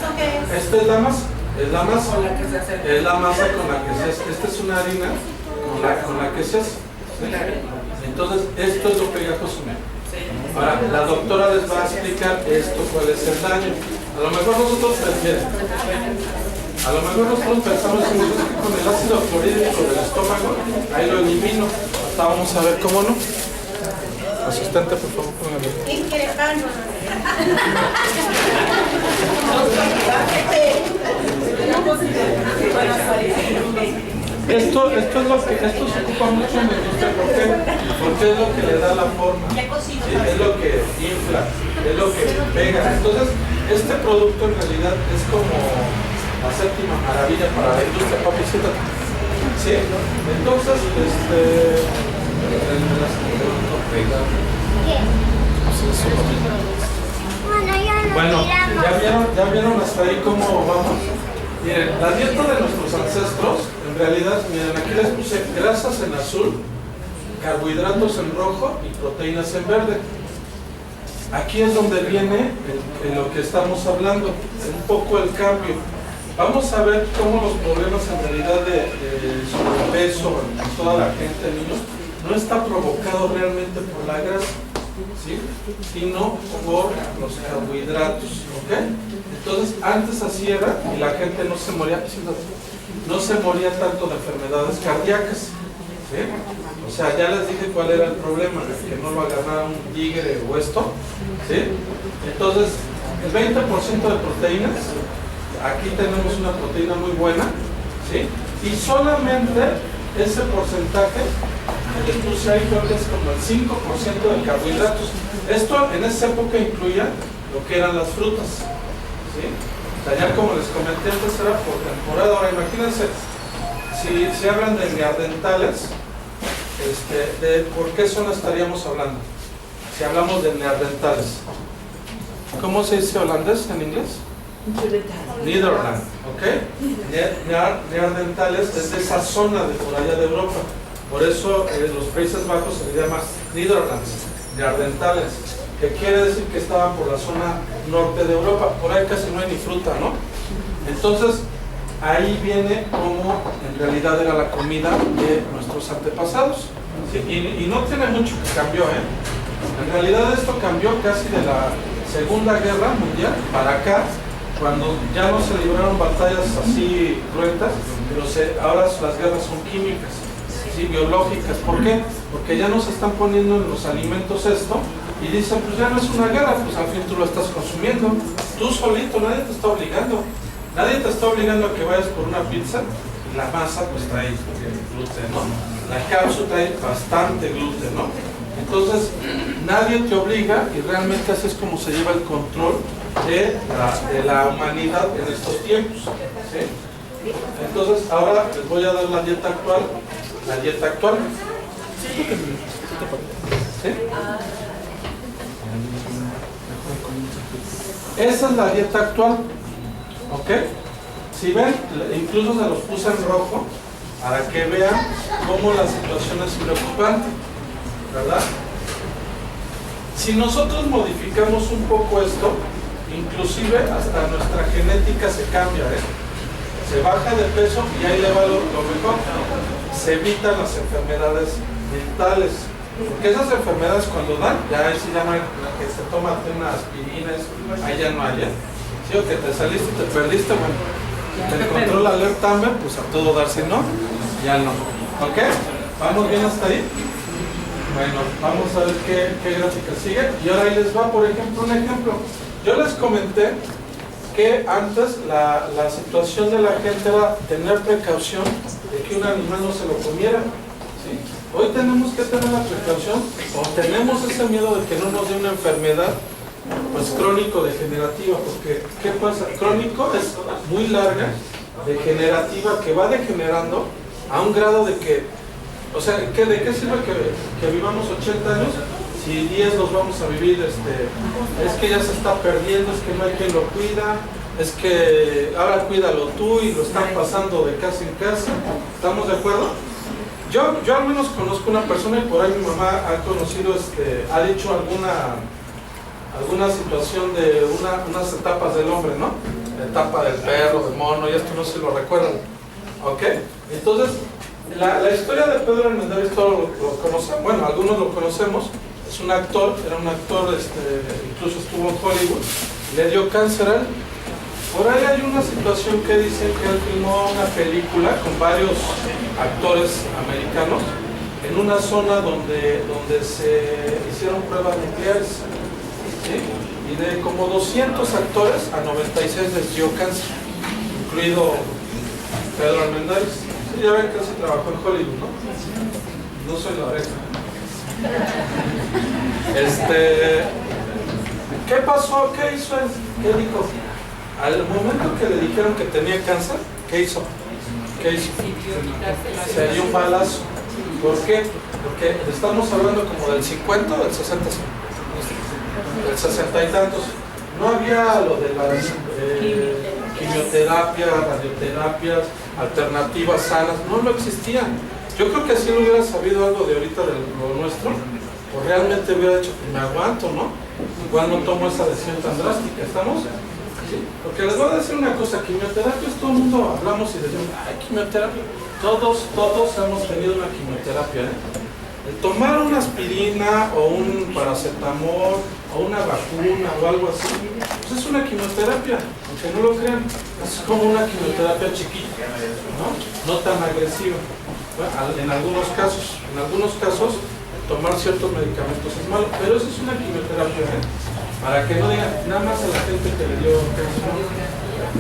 ¿Esto qué es? Esta es la masa. Es la masa. Con la que se hace. Es la masa con la que se hace. Esta es una harina con la que se hace. ¿Sí? Entonces, esto es lo pegajoso. Ahora, la doctora les va a explicar esto, cuál es el daño. A lo mejor nosotros pensamos que con el ácido clorhídrico del estómago, ahí lo elimino. Hasta vamos a ver cómo no. Asistente, por favor, póngale. Esto se ocupa mucho en la industria. ¿Por qué? Porque es lo que le da la forma, ¿sí? Es lo que infla, es lo que pega. Entonces, este producto en realidad es como la séptima maravilla para la industria, papi, siéntate. ¿Sí? Entonces, bueno, ¿ya vieron hasta ahí cómo vamos? Miren, la dieta de nuestros ancestros, en realidad, miren, aquí les puse grasas en azul, carbohidratos en rojo y proteínas en verde. Aquí es donde viene lo que estamos hablando, un poco el cambio. Vamos a ver cómo los problemas en realidad de sobrepeso en toda la gente, niños, no está provocado realmente por la grasa, ¿sí? Sino por los carbohidratos, ¿ok? Entonces, antes así era y la gente no se moría tanto de enfermedades cardíacas, ¿sí? O sea, ya les dije cuál era el problema, que no lo agarrara un tigre o esto, ¿sí? Entonces, el 20% de proteínas, aquí tenemos una proteína muy buena, ¿sí? Y solamente ese porcentaje, les puse ahí, creo que es como el 5% de carbohidratos. Esto en esa época incluía lo que eran las frutas, ¿sí? O sea, ya como les comenté antes era por temporada. Ahora imagínense, si hablan de neandertales, ¿de por qué zona estaríamos hablando? Si hablamos de neandertales, ¿cómo se dice holandés en inglés? Nederland, ¿ok? Neandertales es de esa zona de por allá de Europa. Por eso los Países Bajos se les llama Nederlands, neandertales, que quiere decir que estaban por la zona norte de Europa. Por ahí casi no hay ni fruta, ¿no? Entonces, ahí viene cómo en realidad era la comida de nuestros antepasados. ¿Sí? Y no tiene mucho que cambió, ¿eh? En realidad esto cambió casi de la Segunda Guerra Mundial para acá, cuando ya no se libraron batallas así cruentas, pero ahora las guerras son químicas, ¿sí? Biológicas. ¿Por qué? Porque ya no se están poniendo en los alimentos esto y dicen, pues ya no es una guerra, pues al fin tú lo estás consumiendo, tú solito, nadie te está obligando. Nadie te está obligando a que vayas por una pizza y la masa pues trae gluten, ¿no? La cápsula trae bastante gluten, ¿no? Entonces, nadie te obliga y realmente así es como se lleva el control de la humanidad en estos tiempos, ¿sí? Entonces, ahora les voy a dar la dieta actual. La dieta actual. ¿Sí? Esa es la dieta actual, ¿ok? Si ven, incluso se los puse en rojo para que vean cómo la situación es preocupante, ¿verdad? Si nosotros modificamos un poco esto, inclusive hasta nuestra genética se cambia, ¿eh? Se baja de peso y ahí le va lo mejor. Se evitan las enfermedades mentales, porque esas enfermedades cuando dan, ya ahí se llama que se toma una aspirina, ahí ya no hay, ¿eh? Sí, o que te saliste y te perdiste, bueno, te encontró la alerta Amber, pues a todo dar, si no, ya no. ¿Ok? ¿Vamos bien hasta ahí? Bueno, vamos a ver qué gráfica sigue. Y ahora ahí les va, por ejemplo, un ejemplo. Yo les comenté que antes la situación de la gente era tener precaución de que un animal no se lo comiera, ¿sí? Hoy tenemos que tener la precaución o tenemos ese miedo de que no nos dé una enfermedad pues crónico-degenerativa, porque ¿qué pasa? Crónico es muy larga, degenerativa que va degenerando a un grado de que, o sea, ¿de qué sirve que vivamos 80 años si 10 los vamos a vivir? Es que ya se está perdiendo, es que no hay quien lo cuida, es que ahora cuídalo tú y lo están pasando de casa en casa. ¿Estamos de acuerdo? Yo al menos conozco una persona y por ahí mi mamá ha conocido, ha dicho alguna situación de unas etapas del hombre, ¿no? la etapa del perro, del mono, y esto no se lo recuerdan. ¿Ok? Entonces, la historia de Pedro Armendáriz todos lo conocemos, bueno, algunos lo conocemos. Es un actor, era un actor, incluso estuvo en Hollywood, le dio cáncer a él. Por ahí hay una situación que dicen que él filmó una película con varios actores americanos en una zona donde se hicieron pruebas nucleares, ¿sí? Y de como 200 actores, a 96 les dio cáncer, incluido Pedro Armendáriz. Sí, ya ven que él se trabajó en Hollywood, ¿no? No soy la oreja. ¿Qué pasó? ¿Qué hizo él? ¿Qué dijo? Al momento que le dijeron que tenía cáncer, ¿qué hizo? Se dio un balazo. ¿Por qué? Porque estamos hablando como del 50 o del 60, del 60 y tantos. No había lo de las quimioterapias, radioterapias, alternativas sanas, no existían. Yo creo que si él hubiera sabido algo de ahorita de lo nuestro, pues realmente hubiera dicho, me aguanto, ¿no? Igual no tomo esa decisión tan drástica, ¿estamos? ¿Sí? Porque les voy a decir una cosa, quimioterapias, todo el mundo hablamos y decimos, ay, quimioterapia. Todos hemos tenido una quimioterapia, ¿eh? El tomar una aspirina o un paracetamol o una vacuna o algo así, pues es una quimioterapia, aunque no lo crean, es como una quimioterapia chiquita, no tan agresiva. Bueno, en algunos casos tomar ciertos medicamentos es malo, pero eso es una quimioterapia, ¿eh? Para que no digan, nada más a la gente que le dio cáncer,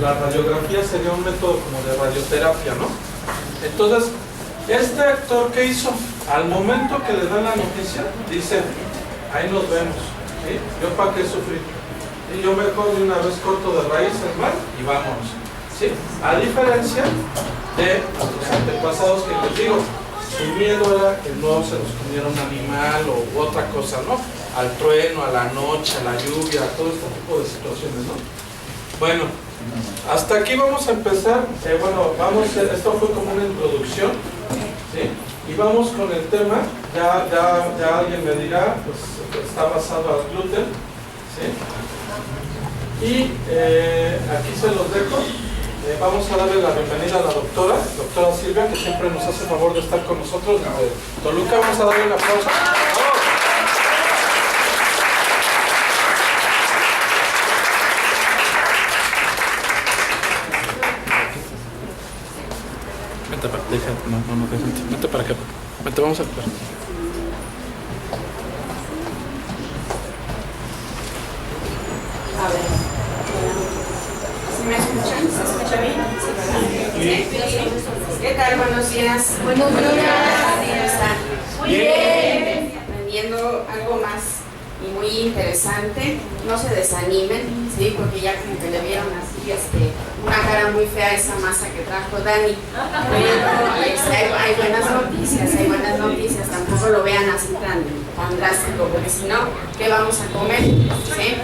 la radiografía sería un método como de radioterapia, ¿no? Entonces, este actor, ¿qué hizo? Al momento que le dan la noticia, dice, ahí nos vemos, ¿sí? Yo para qué sufrir, y yo mejor de una vez corto de raíz el mal y vámonos, ¿sí? A diferencia de los antepasados que les digo, su miedo era que no se los comiera un animal o otra cosa, ¿no? Al trueno, a la noche, a la lluvia, a todo este tipo de situaciones, ¿no? Bueno, hasta aquí vamos a empezar. Esto fue como una introducción, ¿sí? Y vamos con el tema. Ya alguien me dirá, pues está basado al gluten, ¿sí? Y aquí se los dejo. Vamos a darle la bienvenida a la doctora Silvia, que siempre nos hace favor de estar con nosotros desde Toluca. Vamos a darle un aplauso. Vente para acá. Vente, vamos a ver. A ver. ¿Sí me escuchan? ¿Se escucha bien? Sí. ¿Qué tal? Buenos días. Buenos días. ¿Cómo están? Muy bien. Aprendiendo algo más y muy interesante. No se desanimen, ¿sí? Porque ya como que le vieron así una cara muy fea a esa masa que trajo Dani. Pero hay buenas noticias. Tampoco lo vean así tan drástico, porque si no, ¿qué vamos a comer? ¿Sí?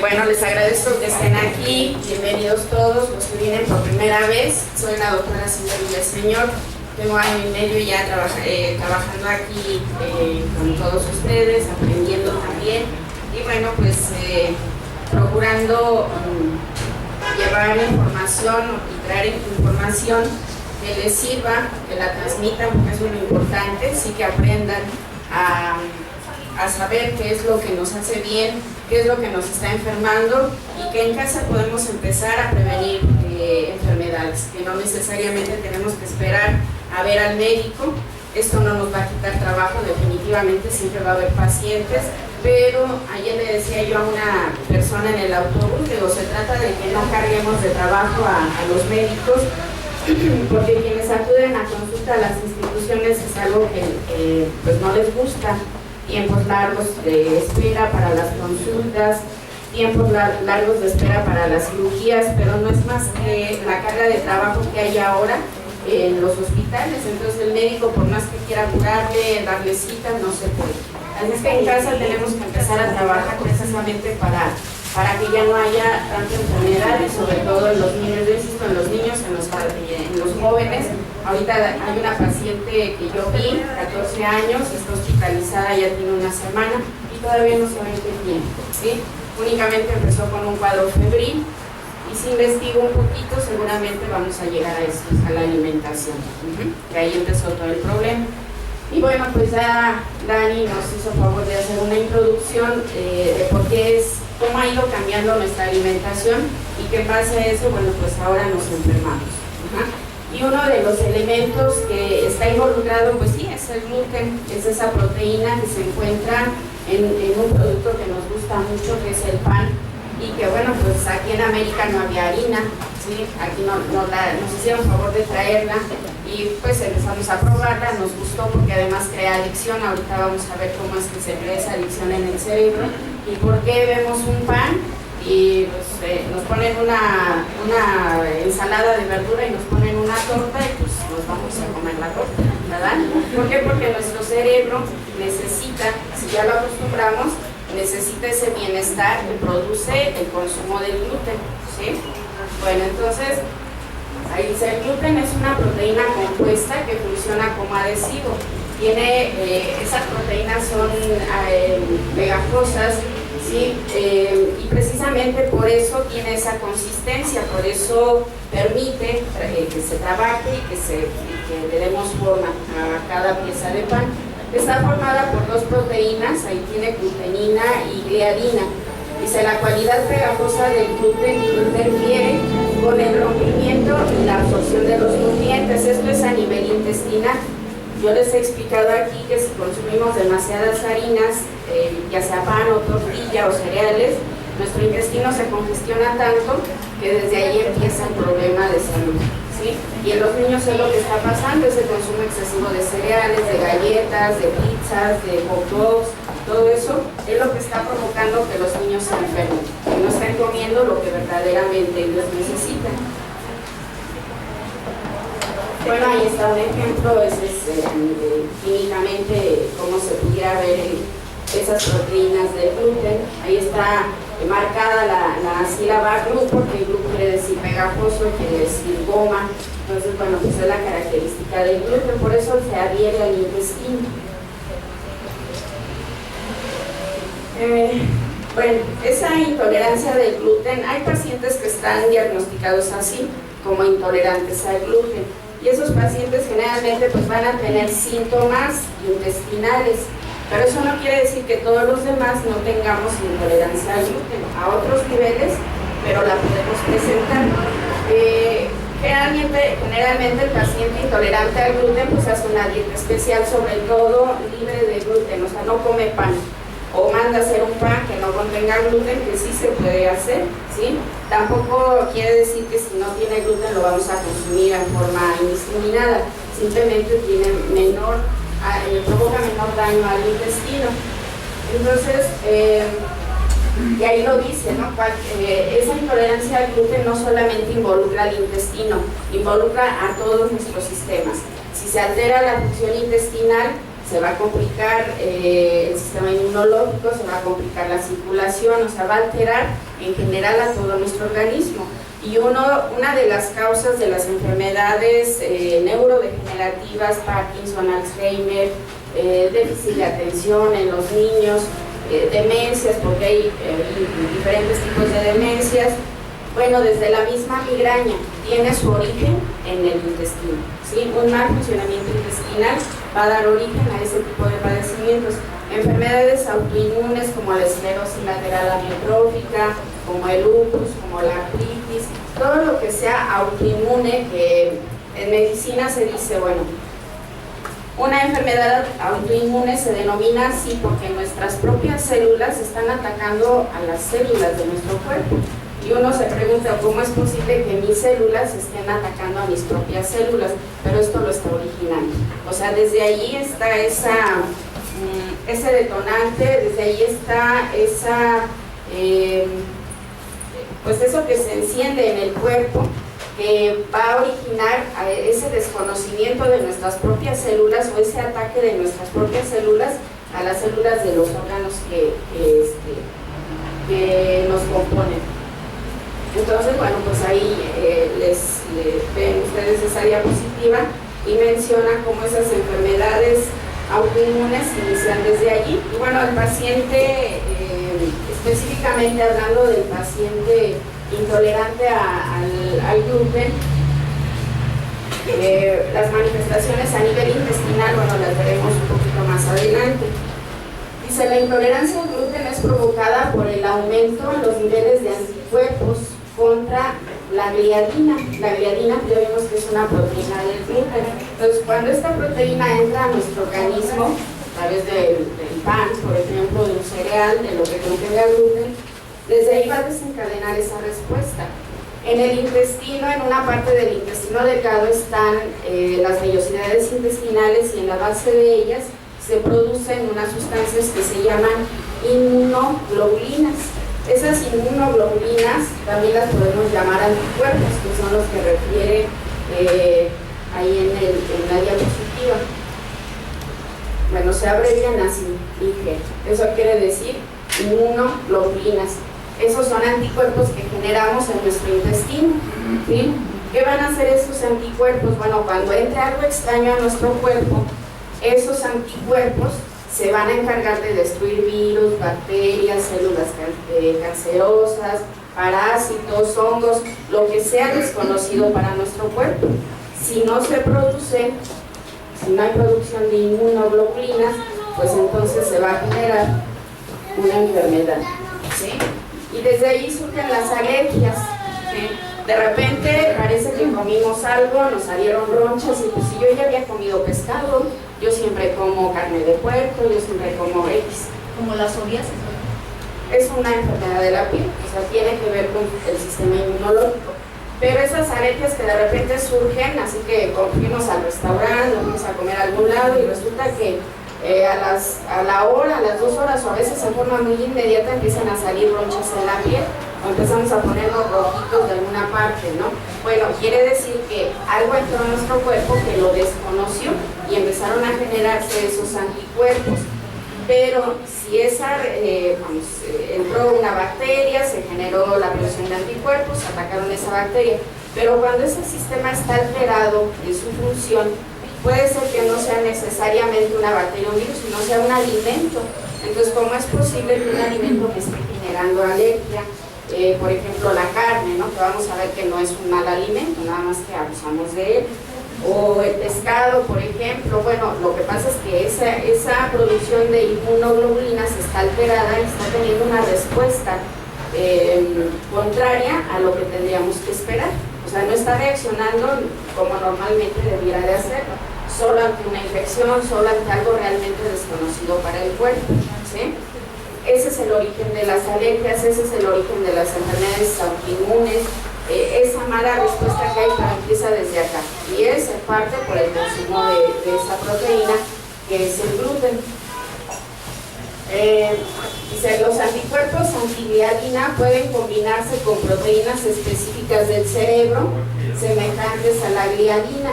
Bueno, les agradezco que estén aquí. Bienvenidos todos los que vienen por primera vez. Soy la doctora Silvia Villaseñor. Tengo año y medio ya trabajando aquí con todos ustedes, aprendiendo también. Y bueno, pues procurando llevar información y traer información que les sirva, que la transmitan, porque eso es lo importante, sí, que aprendan a saber qué es lo que nos hace bien, qué es lo que nos está enfermando, y que en casa podemos empezar a prevenir enfermedades, que no necesariamente tenemos que esperar a ver al médico. Esto no nos va a quitar trabajo, definitivamente siempre va a haber pacientes, pero ayer le decía yo a una persona en el autobús, digo, se trata de que no carguemos de trabajo a los médicos, porque quienes acuden a consulta a las instituciones es algo que pues no les gusta. Tiempos largos de espera para las consultas, tiempos largos de espera para las cirugías, pero no es más que la carga de trabajo que hay ahora en los hospitales. Entonces el médico, por más que quiera curarle, darle citas, no se puede. Así es que en casa tenemos que empezar a trabajar precisamente para que ya no haya tanta enfermedad, y sobre todo en los niños, yo insisto, en los niños, en los jóvenes. Ahorita hay una paciente que yo vi, 14 años, está hospitalizada, ya tiene una semana y todavía no saben qué tiene, ¿sí? Únicamente empezó con un cuadro febril, y sin investigo un poquito, seguramente vamos a llegar a eso, a la alimentación, que ahí empezó todo el problema. Y bueno, pues ya Dani nos hizo favor de hacer una introducción de por qué cómo ha ido cambiando nuestra alimentación y que en base a eso, bueno, pues ahora nos enfermamos. Y uno de los elementos que está involucrado, pues sí, es el gluten, es esa proteína que se encuentra en un producto que nos gusta mucho, que es el pan, y que bueno, pues aquí en América no había harina, ¿sí? Aquí nos hicieron favor de traerla y pues empezamos a probarla, nos gustó porque además crea adicción. Ahorita vamos a ver cómo es que se crea esa adicción en el cerebro y por qué vemos un pan y pues, nos ponen una ensalada de verdura y nos ponen una torta y pues nos vamos a comer la torta, ¿verdad? ¿Por qué? Porque nuestro cerebro necesita, si ya lo acostumbramos, necesita ese bienestar que produce el consumo del gluten, ¿sí? Bueno, entonces, ahí dice, el gluten es una proteína compuesta que funciona como adhesivo. Esas proteínas son pegajosas, ¿sí? Y precisamente por eso tiene esa consistencia, por eso permite que se trabaje y que le demos forma a cada pieza de pan. Está formada por dos proteínas, ahí tiene glutenina y gliadina. Dice, la cualidad pegajosa del gluten interfiere con el rompimiento y la absorción de los nutrientes. Esto es a nivel intestinal. Yo les he explicado aquí que si consumimos demasiadas harinas, ya sea pan o tortilla o cereales, nuestro intestino se congestiona tanto que desde ahí empieza el problema de salud, ¿sí? Y en los niños es lo que está pasando, es el consumo excesivo de cereales, de galletas, de pizzas, de hot dogs, todo eso es lo que está provocando que los niños se enfermen, que no estén comiendo lo que verdaderamente ellos necesitan. Bueno, ahí está un ejemplo, químicamente cómo se pudiera ver esas proteínas del gluten. Ahí está marcada la sílaba glu, porque glu quiere decir pegajoso, quiere decir goma. Entonces, bueno, pues es la característica del gluten, por eso se adhiere al intestino. Bueno, esa intolerancia del gluten, hay pacientes que están diagnosticados así, como intolerantes al gluten. Y esos pacientes generalmente pues van a tener síntomas intestinales, pero eso no quiere decir que todos los demás no tengamos intolerancia al gluten, a otros niveles, pero la podemos presentar. Generalmente el paciente intolerante al gluten pues hace una dieta especial, sobre todo libre de gluten, o sea, no come pan, o manda a hacer un pan que no contenga gluten, que sí se puede hacer, ¿sí? Tampoco quiere decir que si no tiene gluten lo vamos a consumir en forma indiscriminada, simplemente provoca menor daño al intestino. Entonces, y ahí lo dice, ¿no? Esa intolerancia al gluten no solamente involucra al intestino, involucra a todos nuestros sistemas. Si se altera la función intestinal, se va a complicar el sistema inmunológico, se va a complicar la circulación, o sea, va a alterar en general a todo nuestro organismo. Y una de las causas de las enfermedades neurodegenerativas, Parkinson, Alzheimer, déficit de atención en los niños, demencias, porque hay diferentes tipos de demencias. Bueno, desde la misma migraña tiene su origen en el intestino, ¿sí? Un mal funcionamiento intestinal va a dar origen a ese tipo de padecimientos. Enfermedades autoinmunes como la esclerosis lateral amiotrófica, como el lupus, como la artritis, todo lo que sea autoinmune, que en medicina se dice, bueno, una enfermedad autoinmune se denomina así porque nuestras propias células están atacando a las células de nuestro cuerpo. Y uno se pregunta, ¿cómo es posible que mis células estén atacando a mis propias células? Pero esto lo está originando. O sea, desde ahí está ese detonante, desde ahí está pues eso que se enciende en el cuerpo, que va a originar ese desconocimiento de nuestras propias células o ese ataque de nuestras propias células a las células de los órganos que nos componen. Entonces, bueno, pues ahí ven ustedes esa diapositiva y menciona cómo esas enfermedades autoinmunes inician desde allí. Y bueno, el paciente, específicamente hablando del paciente intolerante al gluten, las manifestaciones a nivel intestinal, bueno, las veremos un poquito más adelante. Dice, la intolerancia al gluten es provocada por el aumento en los niveles de anticuerpos contra la gliadina. La gliadina ya vimos que es una proteína del gluten. Entonces, cuando esta proteína entra a nuestro organismo, a través del pan, por ejemplo, de un cereal, de lo que contenga gluten, desde ahí va a desencadenar esa respuesta. En el intestino, en una parte del intestino delgado están las vellosidades intestinales y en la base de ellas se producen unas sustancias que se llaman inmunoglobulinas. Esas inmunoglobulinas también las podemos llamar anticuerpos, que son los que refiere ahí en la diapositiva. Bueno, se abrevian así, IG. Eso quiere decir inmunoglobulinas. Esos son anticuerpos que generamos en nuestro intestino, ¿sí? ¿Qué van a hacer esos anticuerpos? Bueno, cuando entre algo extraño a nuestro cuerpo, esos anticuerpos se van a encargar de destruir virus, bacterias, células cancerosas, parásitos, hongos, lo que sea desconocido para nuestro cuerpo. Si no se produce, si no hay producción de inmunoglobulinas, pues entonces se va a generar una enfermedad, ¿sí? Y desde ahí surgen las alergias, ¿sí? De repente parece que comimos algo, nos salieron ronchas y pues si yo ya había comido pescado, yo siempre como carne de puerco, yo siempre como X. Como la psoriasis. Es una enfermedad de la piel, o sea, tiene que ver con el sistema inmunológico. Pero esas alergias que de repente surgen, así que fuimos al restaurante, fuimos a comer a algún lado y resulta que a la hora, a las 2 horas o a veces en forma muy inmediata empiezan a salir ronchas en la piel o empezamos a ponernos rojitos de alguna parte, ¿no? Bueno, quiere decir que algo entró en nuestro cuerpo que lo desconoció y empezaron a generarse esos anticuerpos. Pero si entró una bacteria, se generó la producción de anticuerpos, atacaron esa bacteria. Pero cuando ese sistema está alterado en su función, puede ser que no sea necesariamente una bacteria o un virus, sino sea un alimento. Entonces, ¿cómo es posible que un alimento me esté generando alergia? Por ejemplo, la carne, ¿no? Que vamos a ver que no es un mal alimento, nada más que abusamos de él. O el pescado, por ejemplo. Bueno, lo que pasa es que esa producción de inmunoglobulinas está alterada y está teniendo una respuesta contraria a lo que tendríamos que esperar. O sea, no está reaccionando como normalmente debiera de hacerlo, solo ante una infección, solo ante algo realmente desconocido para el cuerpo, ¿sí? Ese es el origen de las alergias, ese es el origen de las enfermedades autoinmunes. Esa mala respuesta que hay empieza desde acá y es en parte por el consumo de esa proteína que es el gluten. Dice, los anticuerpos antigliadina pueden combinarse con proteínas específicas del cerebro semejantes a la gliadina.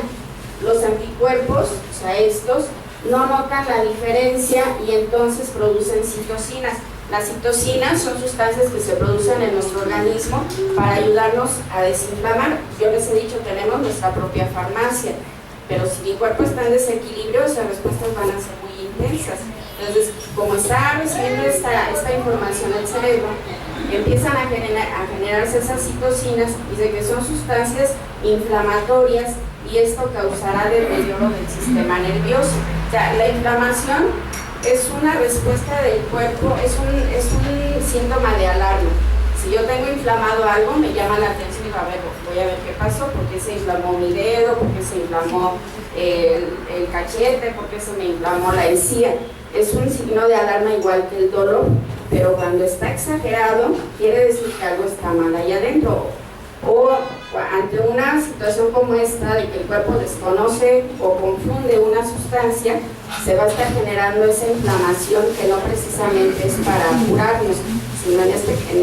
Los anticuerpos, o sea estos, no notan la diferencia y entonces producen citocinas. Las citocinas son sustancias que se producen en nuestro organismo para ayudarnos a desinflamar. Yo les he dicho, tenemos nuestra propia farmacia, pero si mi cuerpo está en desequilibrio, esas respuestas van a ser muy intensas. Entonces, como está recibiendo esta información del cerebro, empiezan a generarse esas citocinas, dice que son sustancias inflamatorias y esto causará deterioro del sistema nervioso. O sea, la inflamación es una respuesta del cuerpo, es un síntoma de alarma. Si yo tengo inflamado algo, me llama la atención y voy a ver qué pasó, por qué se inflamó mi dedo, por qué se inflamó el cachete, por qué se me inflamó la encía. Es un signo de alarma igual que el dolor, pero cuando está exagerado, quiere decir que algo está mal ahí adentro. O ante una situación como esta, de que el cuerpo desconoce o confunde una sustancia, se va a estar generando esa inflamación que no precisamente es para curarnos, sino en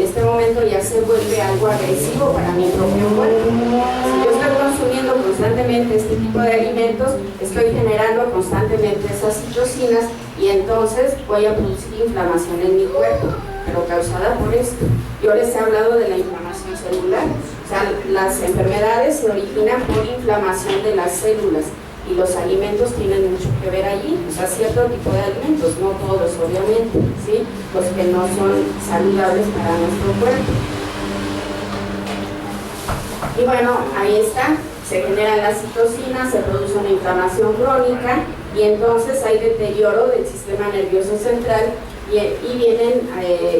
este momento ya se vuelve algo agresivo para mi propio cuerpo. Si yo estoy consumiendo constantemente este tipo de alimentos, estoy generando constantemente esas citocinas y entonces voy a producir inflamación en mi cuerpo, pero causada por esto. Yo les he hablado de la inflamación celular. O sea, las enfermedades se originan por inflamación de las células y los alimentos tienen mucho que ver allí. O sea, cierto tipo de alimentos, no todos obviamente, ¿sí? Los que no son saludables para nuestro cuerpo. Y bueno, ahí está, se generan las citocinas, se produce una inflamación crónica y entonces hay deterioro del sistema nervioso central y vienen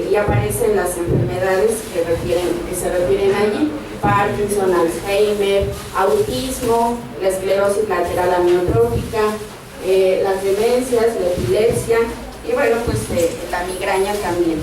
y aparecen las enfermedades que se refieren allí: Parkinson, Alzheimer, autismo, la esclerosis lateral amiotrófica, las demencias, la epilepsia y bueno, pues la migraña también.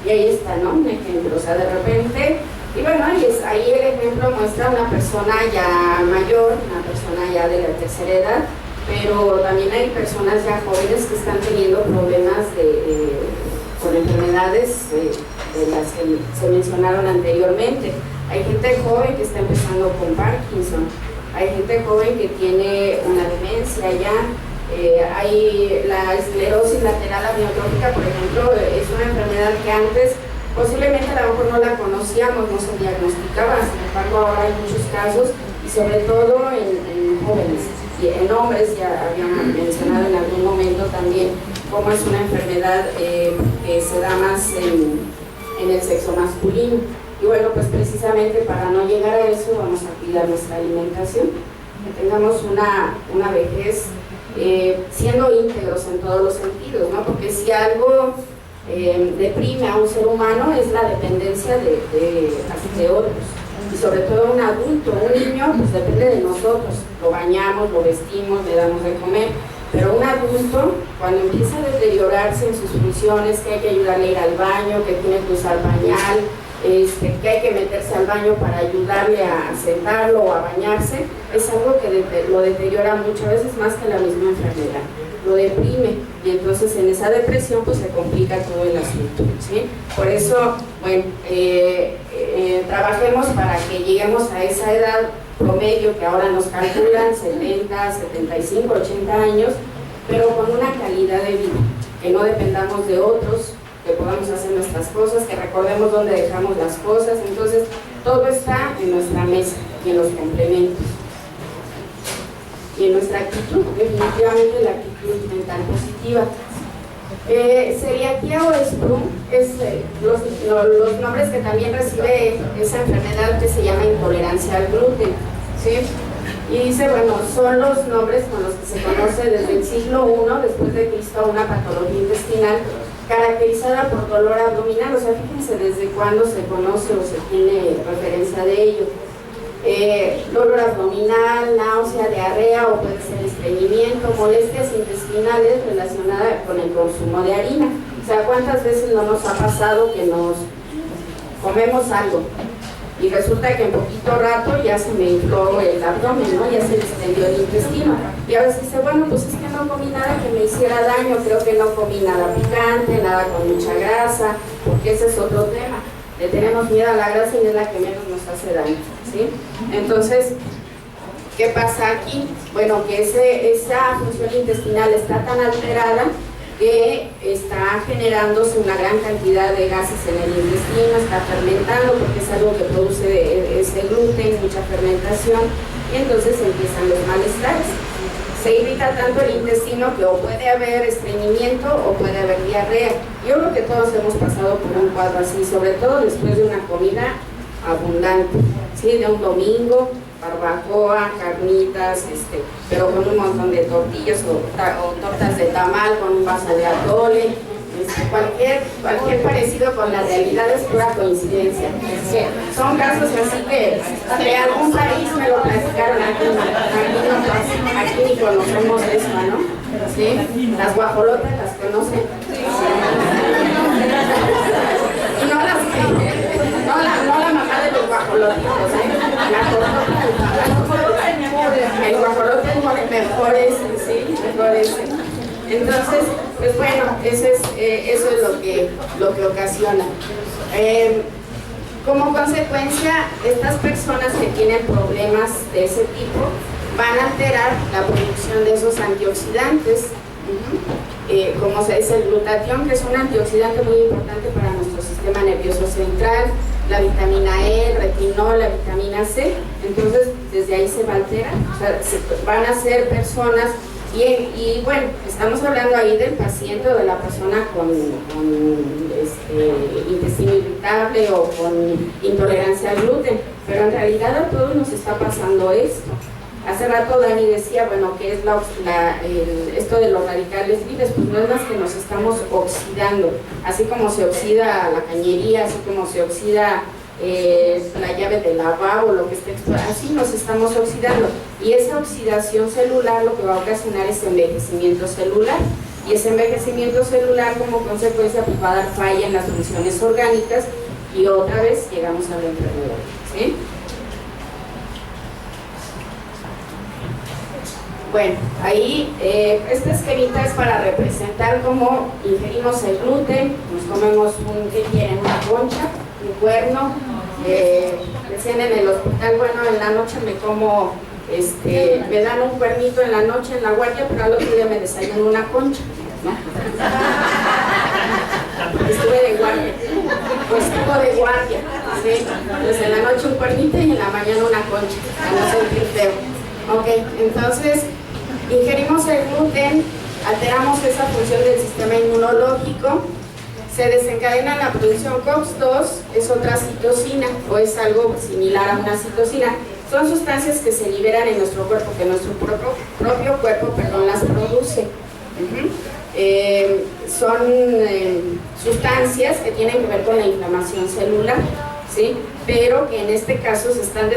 Y ahí está, ¿no? Un ejemplo, o sea, de repente, y bueno, ahí el ejemplo muestra una persona ya mayor, una persona ya de la tercera edad, pero también hay personas ya jóvenes que están teniendo problemas con enfermedades de las que se mencionaron anteriormente. Hay gente joven que está empezando con Parkinson, hay gente joven que tiene una demencia ya. Hay la esclerosis lateral amiotrófica, por ejemplo, es una enfermedad que antes posiblemente a lo mejor no la conocíamos, no se diagnosticaba, sin embargo ahora hay muchos casos y sobre todo en jóvenes y en hombres. Ya habíamos mencionado en algún momento también cómo es una enfermedad que se da más en el sexo masculino. Y bueno, pues precisamente para no llegar a eso vamos a cuidar nuestra alimentación, que tengamos una vejez siendo íntegros en todos los sentidos, ¿no? Porque si algo deprime a un ser humano es la dependencia de otros, y sobre todo un adulto, un niño, pues depende de nosotros, lo bañamos, lo vestimos, le damos de comer, pero un adulto, cuando empieza a deteriorarse en sus funciones, que hay que ayudarle a ir al baño, que tiene que usar pañal, que hay que meterse al baño para ayudarle a sentarlo o a bañarse, es algo que lo deteriora muchas veces más que la misma enfermedad, lo deprime, y entonces en esa depresión pues se complica todo el asunto, ¿sí? Por eso, bueno, trabajemos para que lleguemos a esa edad promedio que ahora nos calculan, 70, 75, 80 años, pero con una calidad de vida, que no dependamos de otros, que podamos hacer nuestras cosas, que recordemos dónde dejamos las cosas. Entonces todo está en nuestra mesa y en los complementos y en nuestra actitud, definitivamente la actitud mental positiva. Celiaquía o Sprung es los nombres que también recibe esa enfermedad que se llama intolerancia al gluten, ¿sí? Y dice, bueno, son los nombres con los que se conoce desde el siglo I después de Cristo una patología intestinal caracterizada por dolor abdominal. O sea, fíjense desde cuándo se conoce o se tiene referencia de ello. Dolor abdominal, náusea, diarrea o puede ser estreñimiento, molestias intestinales relacionadas con el consumo de harina. O sea, ¿cuántas veces no nos ha pasado que nos comemos algo y resulta que en poquito rato ya se me infló el abdomen, ¿no? Ya se distendió el intestino? Y a veces dice, bueno, pues es que no comí nada que me hiciera daño, creo que no comí nada picante, nada con mucha grasa, porque ese es otro tema. Le tenemos miedo a la grasa y es la que menos nos hace daño, ¿sí? Entonces, ¿qué pasa aquí? Bueno, que esa función intestinal está tan alterada que está generándose una gran cantidad de gases en el intestino, está fermentando porque es algo que produce ese gluten, mucha fermentación, y entonces empiezan los malestares. Se irrita tanto el intestino que o puede haber estreñimiento o puede haber diarrea. Yo creo que todos hemos pasado por un cuadro así, sobre todo después de una comida abundante, ¿sí? De un domingo, barbacoa, carnitas, pero con un montón de tortillas o tortas de tamal con un vaso de atole. Cualquier parecido con la realidad es pura coincidencia. Son casos así que de algún país me lo platicaron, aquí ni conocemos eso, ¿no? ¿Sí? Las guajolotas las conocen. Y no la mamá de los guajolotitos, el guajolote es mejor ese, ¿sí? Mejor ese. Entonces, pues bueno, eso es lo que ocasiona. Como consecuencia, estas personas que tienen problemas de ese tipo van a alterar la producción de esos antioxidantes, como se dice el glutatión, que es un antioxidante muy importante para nuestro sistema nervioso central, la vitamina E, el retinol, la vitamina C, entonces desde ahí se va a alterar, o sea, van a ser personas, y bueno, estamos hablando ahí del paciente o de la persona con intestino irritable o con intolerancia al gluten, pero en realidad a todos nos está pasando esto. Hace rato Dani decía, bueno, ¿qué es esto de los radicales libres? Pues no es más que nos estamos oxidando, así como se oxida la cañería, así como se oxida la llave del lavabo, lo que esté expuesto, así nos estamos oxidando. Y esa oxidación celular lo que va a ocasionar es envejecimiento celular. Y ese envejecimiento celular como consecuencia pues va a dar falla en las funciones orgánicas y otra vez llegamos a la enfermedad, ¿sí? Bueno, ahí esta esquemita es para representar cómo ingerimos el gluten, nos comemos ¿qué quieren? Una concha, un cuerno, decían en el hospital, bueno, en la noche me como, me dan un cuernito en la noche en la guardia, pero al otro día me desayuno una concha, ¿no? Estuve de guardia, pues estuvo de guardia, ¿sí? Pues en la noche un cuernito y en la mañana una concha, para no sentir feo. Ok, entonces ingerimos el gluten, alteramos esa función del sistema inmunológico, se desencadena la producción COX-2, es otra citocina o es algo similar a una citocina. Son sustancias que se liberan en nuestro cuerpo, que nuestro propio cuerpo las produce. Son sustancias que tienen que ver con la inflamación celular, ¿sí? Pero que en este caso se están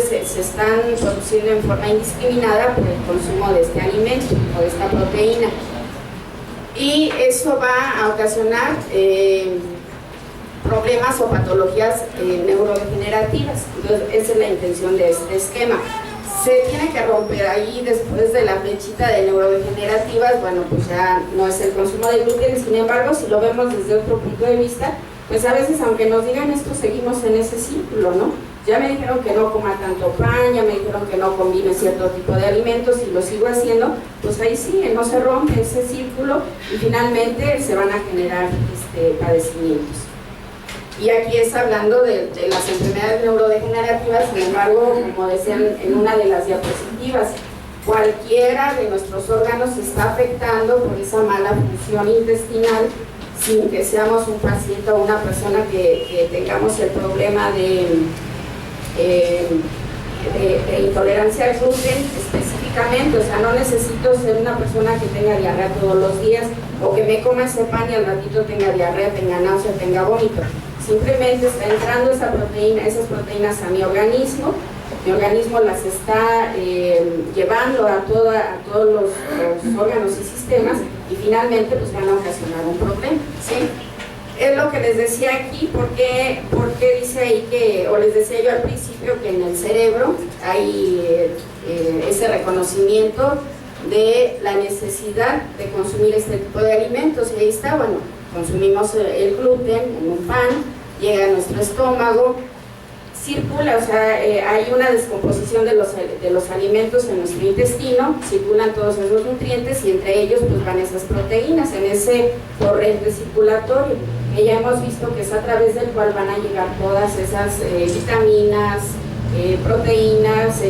produciendo en forma indiscriminada por el consumo de este alimento o de esta proteína. Y eso va a ocasionar problemas o patologías neurodegenerativas. Entonces, esa es la intención de este esquema. Se tiene que romper ahí después de la flechita de neurodegenerativas, bueno, pues ya no es el consumo de gluten, sin embargo, si lo vemos desde otro punto de vista, pues a veces aunque nos digan esto, seguimos en ese círculo, ¿no? Ya me dijeron que no coma tanto pan, ya me dijeron que no combine cierto tipo de alimentos y lo sigo haciendo, pues ahí sigue, no se rompe ese círculo y finalmente se van a generar padecimientos. Y aquí es hablando de las enfermedades neurodegenerativas, sin embargo, como decían en una de las diapositivas, cualquiera de nuestros órganos se está afectando por esa mala función intestinal, sin que seamos un paciente o una persona que tengamos el problema de intolerancia al gluten específicamente. O sea, no necesito ser una persona que tenga diarrea todos los días o que me coma ese pan y al ratito tenga diarrea, tenga náusea, tenga vómito. Simplemente está entrando esas proteínas a mi organismo las está llevando a todos los órganos y sistemas y finalmente pues van a ocasionar un problema, ¿sí? Es lo que les decía aquí, porque dice ahí que, o les decía yo al principio, que en el cerebro hay ese reconocimiento de la necesidad de consumir este tipo de alimentos, y ahí está, bueno, consumimos el gluten en un pan, llega a nuestro estómago, circula, o sea, hay una descomposición de los alimentos en nuestro intestino, circulan todos esos nutrientes y entre ellos pues van esas proteínas en ese torrente circulatorio, que ya hemos visto que es a través del cual van a llegar todas esas vitaminas, proteínas,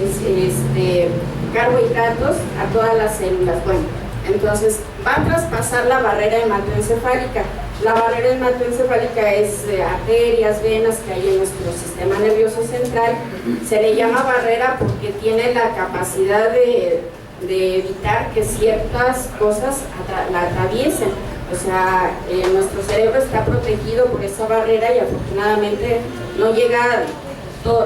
carbohidratos a todas las células. Bueno, entonces va a traspasar la barrera hematoencefálica. La barrera hematoencefálica es arterias, venas que hay en nuestro sistema nervioso central. Se le llama barrera porque tiene la capacidad de evitar que ciertas cosas la atraviesen. O sea, nuestro cerebro está protegido por esa barrera y afortunadamente no llega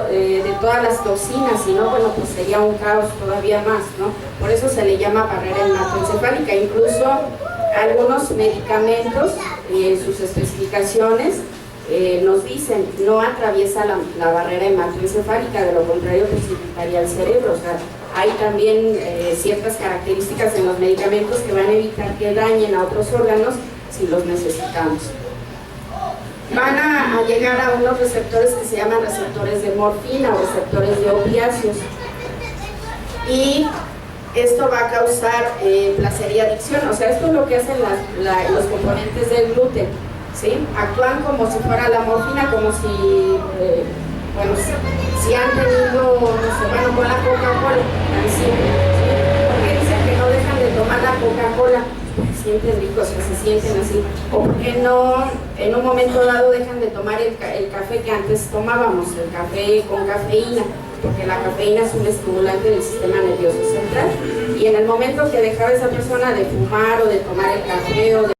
de todas las toxinas, sino bueno, pues sería un caos todavía más, ¿no? Por eso se le llama barrera hematoencefálica. Incluso algunos medicamentos en sus especificaciones nos dicen no atraviesa la barrera hematoencefálica, de lo contrario pues irritaría el cerebro. O sea, hay también ciertas características en los medicamentos que van a evitar que dañen a otros órganos si los necesitamos. Van a llegar a unos receptores que se llaman receptores de morfina o receptores de opiáceos, y esto va a causar placer y adicción. O sea, esto es lo que hacen los componentes del gluten, ¿sí? Actúan como si fuera la morfina, como si bueno, si han tenido, no sé, bueno, con la Coca-Cola, ¿sí? Porque dicen que no dejan de tomar la Coca-Cola, se sienten ricos, se sienten así, o porque no, en un momento dado dejan de tomar el café que antes tomábamos, el café con cafeína, porque la cafeína es un estimulante del sistema nervioso central, y en el momento que dejaba esa persona de fumar o de tomar el café o de